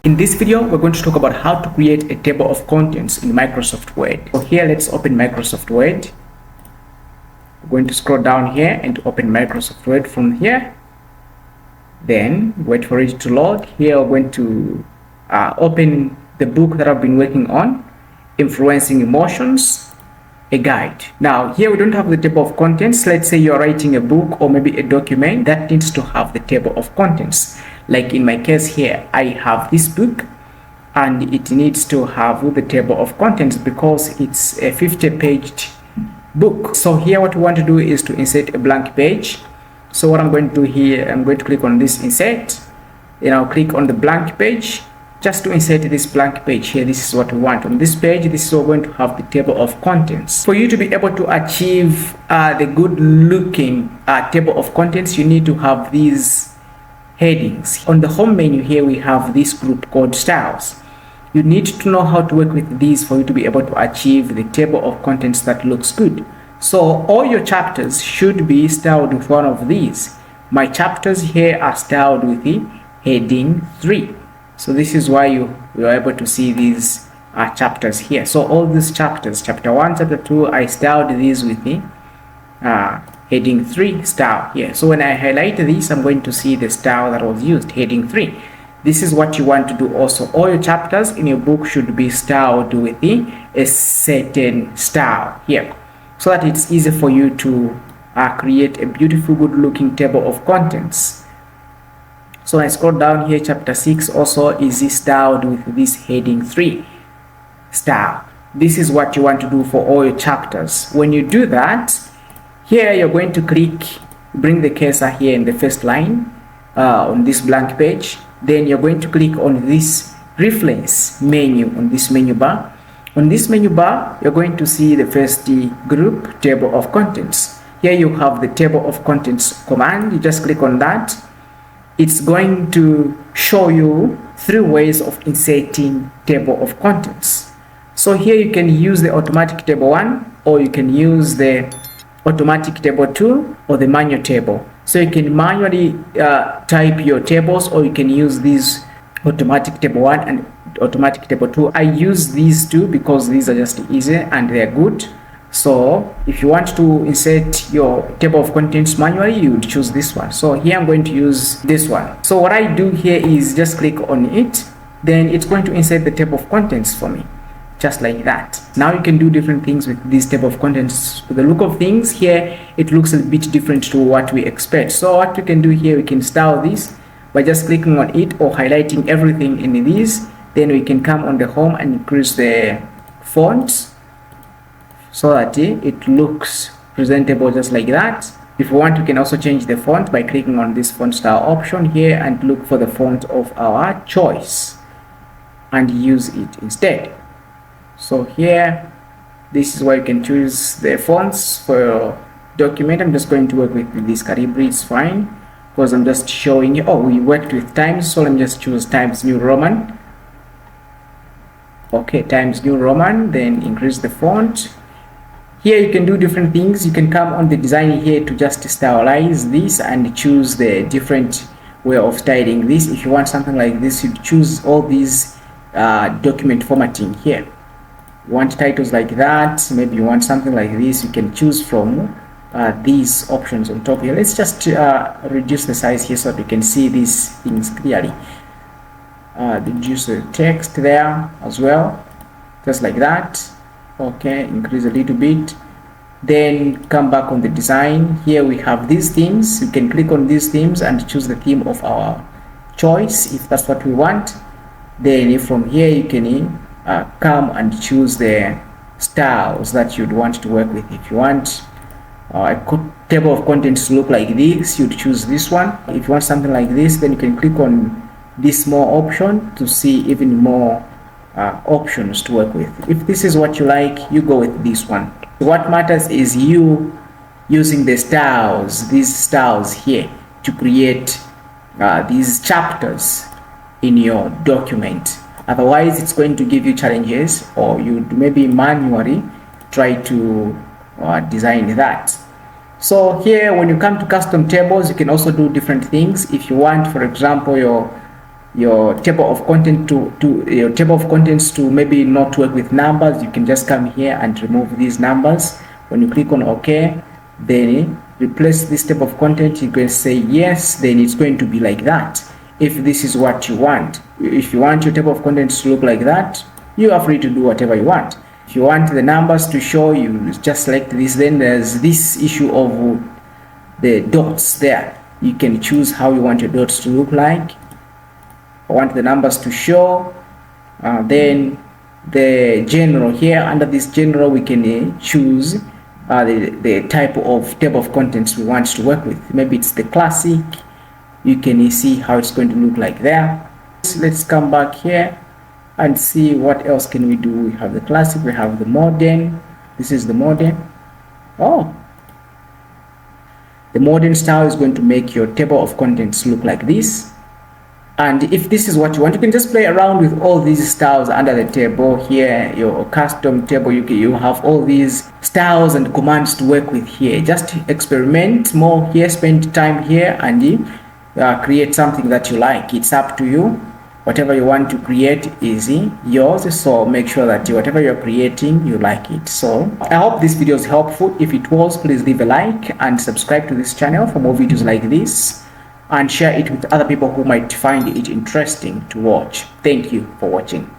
In this video, we're going to talk about how to create a table of contents in Microsoft Word. So here, let's open Microsoft Word. We're going to scroll down here and open Microsoft Word from here. Then wait for it to load. Here, we're going to open the book that I've been working on, Influencing Emotions, a guide. Now here we don't have the table of contents. Let's say you're writing a book or maybe a document that needs to have the table of contents. Like in my case here, I have this book and it needs to have the table of contents because it's a 50-page book. So here what we want to do is to insert a blank page. So what I'm going to do here, I'm going to click on this insert, then I'll click on the blank page. Just to insert this blank page here, this is what we want. On this page, this is what we're going to have the table of contents. For you to be able to achieve the good looking table of contents, you need to have these headings. On the home menu here, we have this group called styles. You need to know how to work with these for you to be able to achieve the table of contents that looks good. So all your chapters should be styled with one of these. My chapters here are styled with the heading 3. So this is why you are able to see these chapters here. So all these chapters, chapter 1, chapter 2, I styled these with the heading 3 style here. So when I highlight this, I'm going to see the style that was used, heading 3. This is what you want to do also. All your chapters in your book should be styled with a certain style here, so that it's easy for you to create a beautiful, good looking table of contents. So I scroll down here, chapter 6 also is styled with this heading 3 style. This is what you want to do for all your chapters. When you do that, here you're going to click, bring the cursor here in the first line on this blank page. Then you're going to click on this reference menu on this menu bar. On this menu bar, you're going to see the first group, table of contents. Here you have the table of contents command. You just click on that. It's going to show you 3 ways of inserting table of contents. So here you can use the automatic table 1, or you can use the automatic table 2, or the manual table. So you can manually type your tables, or you can use these automatic table 1 and automatic table 2. I use these two because these are just easy and they're good. So if you want to insert your table of contents manually, you would choose this one. So here I'm going to use this one. So what I do here is just click on it, then it's going to insert the table of contents for me, just like that. Now you can do different things with this table of contents. The look of things here, it looks a bit different to what we expect. So what we can do here, we can style this by just clicking on it or highlighting everything in these. Then we can come on the home and increase the fonts so that it looks presentable just like that. If you want, you can also change the font by clicking on this font style option here and look for the font of our choice and use it instead. So here, this is where you can choose the fonts for your document. I'm just going to work with this Calibri, it's fine, because I'm just showing you. Oh, we worked with Times, so let me just choose Times New Roman. Okay, Times New Roman, then increase the font. Here you can do different things. You can come on the design here to just stylize this and choose the different way of styling this. If you want something like this, you choose all these document formatting here. You want titles like that, maybe you want something like this, you can choose from these options on top here. Let's just reduce the size here so that we can see these things clearly. Reduce the text there as well, just like that. Okay, increase a little bit, then come back on the design. Here we have these themes. You can click on these themes and choose the theme of our choice if that's what we want. Then from here you can come and choose the styles that you'd want to work with. If you want a table of contents to look like this, you'd choose this one. If you want something like this, then you can click on this more option to see even more options to work with. If this is what you like, you go with this one. What matters is you using the styles, these styles here, to create these chapters in your document. Otherwise, it's going to give you challenges, or you maybe manually try to design that. So here, when you come to custom tables, you can also do different things. If you want, for example, your table of content your table of contents to maybe not work with numbers, you can just come here and remove these numbers. When you click on OK, then replace this table of content, you can say yes, then it's going to be like that. If this is what you want, if you want your table of contents to look like that, you are free to do whatever you want. If you want the numbers to show, you just select this. Then there's this issue of the dots there. You can choose how you want your dots to look like. I want the numbers to show. Then the general here, under this general, we can choose the type of table of contents we want to work with. Maybe it's the classic. You can see how it's going to look like there. So let's come back here and see what else can we do. We have the classic, we have the modern. This is the modern. Oh, the modern style is going to make your table of contents look like this. And if this is what you want, you can just play around with all these styles under the table here, your custom table. You have all these styles and commands to work with here. Just experiment more here, spend time here, and create something that you like. It's up to you. Whatever you want to create is yours, so make sure that whatever you're creating, you like it. So I hope this video is helpful. If it was, please leave a like and subscribe to this channel for more videos like this, and share it with other people who might find it interesting to watch. Thank you for watching.